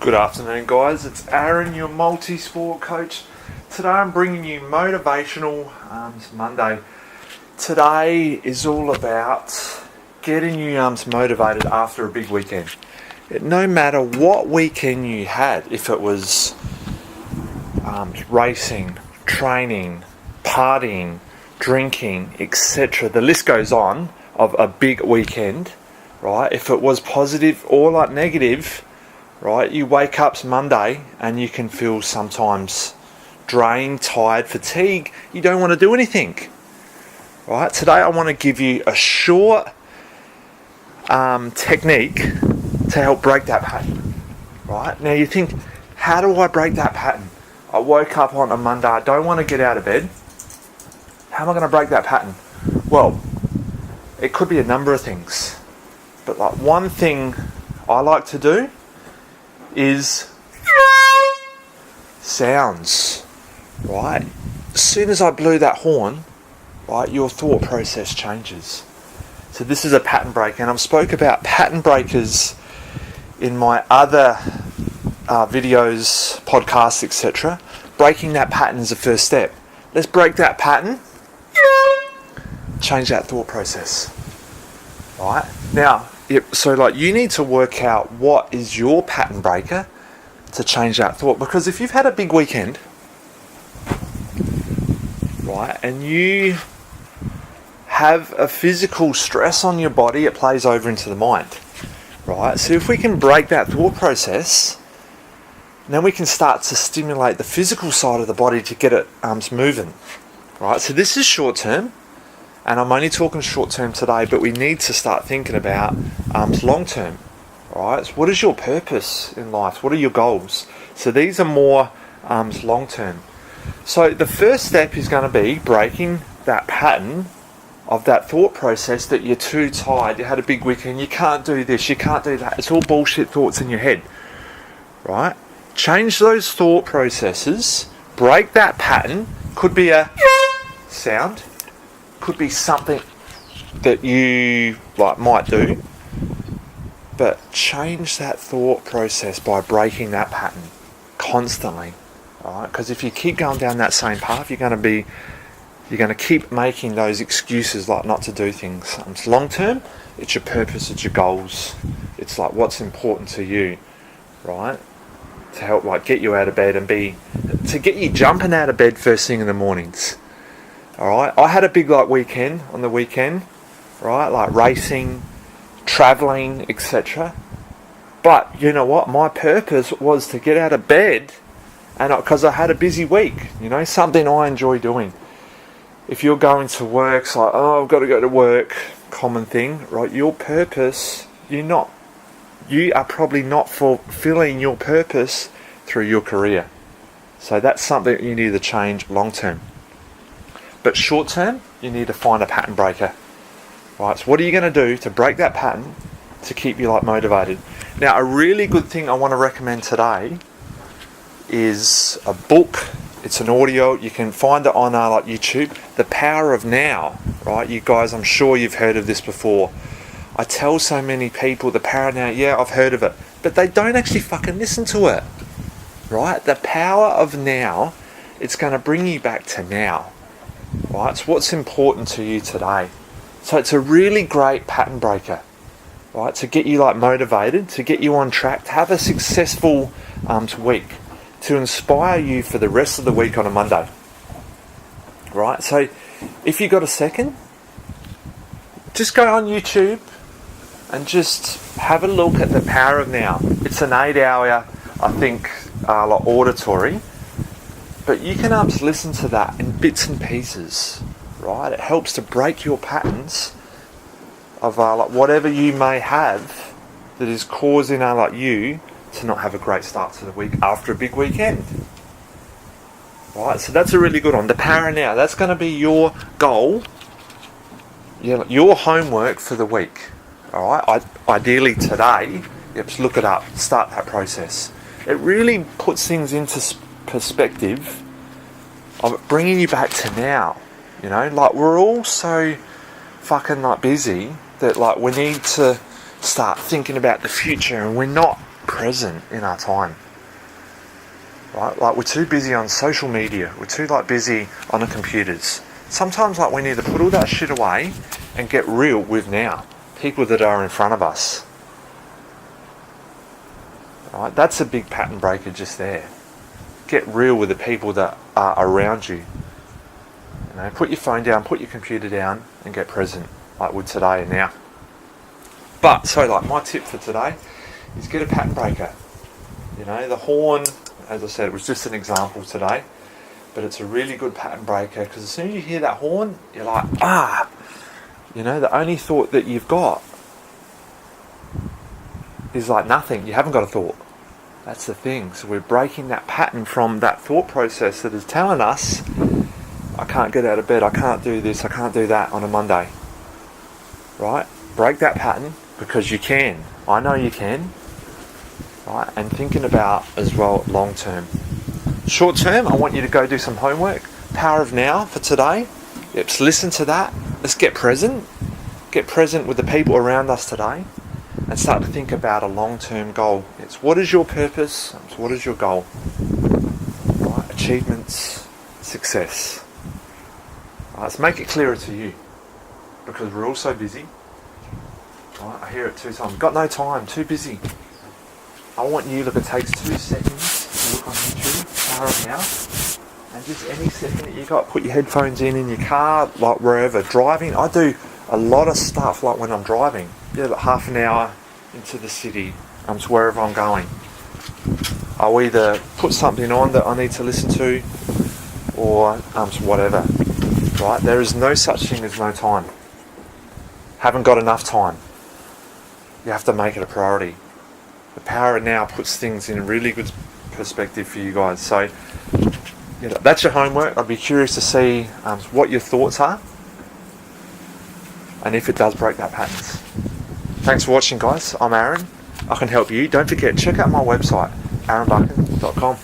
Good afternoon, guys. It's Aaron, your multi-sport coach. Today I'm bringing you Motivational Monday. Today is all about getting you motivated after a big weekend. No matter what weekend you had, if it was racing, training, partying, drinking, etc. The list goes on of a big weekend, right? If it was positive or like negative, right, you wake up Monday and you can feel sometimes drained, tired, fatigued. You don't want to do anything. Right? Today I want to give you a short technique to help break that pattern. Right? Now you think, how do I break that pattern? I woke up on a Monday, I don't want to get out of bed. How am I going to break that pattern? Well, it could be a number of things. But like one thing I like to do is sounds, right? As soon as I blew that horn, right, your thought process changes. So this is a pattern breaker, and I've spoke about pattern breakers in my other videos, podcasts, etc. Breaking that pattern is the first step. Let's break that pattern, change that thought process, right? Now, so like you need to work out what is your pattern breaker to change that thought. Because if you've had a big weekend, right, and you have a physical stress on your body, it plays over into the mind, right? So if we can break that thought process, then we can start to stimulate the physical side of the body to get it moving, right? So this is short term. And I'm only talking short term today, but we need to start thinking about long term. Right? So what is your purpose in life? What are your goals? So these are more long term. So the first step is going to be breaking that pattern of that thought process that you're too tired, you had a big weekend, you can't do this, you can't do that. It's all bullshit thoughts in your head. Right? Change those thought processes, break that pattern. Could be a sound. Could be something that you might do, but change that thought process by breaking that pattern constantly. All right? Because if you keep going down that same path, you're going to keep making those excuses like not to do things. It's long term. It's your purpose. It's your goals. It's like what's important to you, right? To help get you out of bed and to get you jumping out of bed first thing in the mornings. Alright, I had a big weekend on the weekend, right, like racing, travelling, etc. But you know what, my purpose was to get out of bed, and because I had a busy week, something I enjoy doing. If you're going to work, it's like, oh, I've got to go to work, common thing, right? Your purpose, you are probably not fulfilling your purpose through your career. So that's something that you need to change long term. But short term, you need to find a pattern breaker. Right, so what are you going to do to break that pattern to keep you motivated? Now, a really good thing I want to recommend today is a book. It's an audio. You can find it on YouTube. The Power of Now. Right, you guys, I'm sure you've heard of this before. I tell so many people the Power of Now. Yeah, I've heard of it, but they don't actually fucking listen to it. Right, the Power of Now. It's going to bring you back to now. Right, it's what's important to you today. So it's a really great pattern breaker, right, to get you motivated, to get you on track, to have a successful week, to inspire you for the rest of the week on a Monday. Right, so if you got a second, just go on YouTube and just have a look at the Power of Now. It's an 8-hour, I think, auditory. But you can listen to that in bits and pieces, right? It helps to break your patterns of whatever you may have that is causing you to not have a great start to the week after a big weekend. Right, so that's a really good one. The Power Now, that's going to be your goal, your homework for the week. All right, ideally today, just look it up, start that process. It really puts things into perspective of bringing you back to now. We're all so fucking busy that we need to start thinking about the future, and we're not present in our time. Right? Like, we're too busy on social media. We're too busy on the computers. Sometimes we need to put all that shit away and get real with now. People that are in front of us. Right? That's a big pattern breaker just there. Get real with the people that are around you. Put your phone down, put your computer down, and get present, like with today and now. But, so my tip for today is get a pattern breaker. The horn, as I said, it was just an example today, but it's a really good pattern breaker, because as soon as you hear that horn, you're like, the only thought that you've got is nothing. You haven't got a thought. That's the thing. So we're breaking that pattern from that thought process that is telling us, I can't get out of bed, I can't do this, I can't do that on a Monday. Right? Break that pattern, because you can. I know you can. Right? And thinking about as well long term. Short term, I want you to go do some homework. Power of Now for today. Let's listen to that. Let's get present. Get present with the people around us today. And start to think about a long-term goal. It's what is your purpose? It's what is your goal? Right? Achievements, success. Let's make it clearer to you, because we're all so busy. Right? I hear it 2 times. Got no time. Too busy. I want you. Look, it takes 2 seconds to look on YouTube, Power of Now, and just any second that you got, put your headphones in your car, wherever driving. I do a lot of stuff when I'm driving. Half an hour into the city, to wherever I'm going. I'll either put something on that I need to listen to, or whatever. Right? There is no such thing as no time. Haven't got enough time. You have to make it a priority. The Power of Now puts things in a really good perspective for you guys. So, that's your homework. I'd be curious to see what your thoughts are, and if it does break that patterns. Thanks for watching, guys. I'm Aaron. I can help you. Don't forget, check out my website, aaronbuchan.com.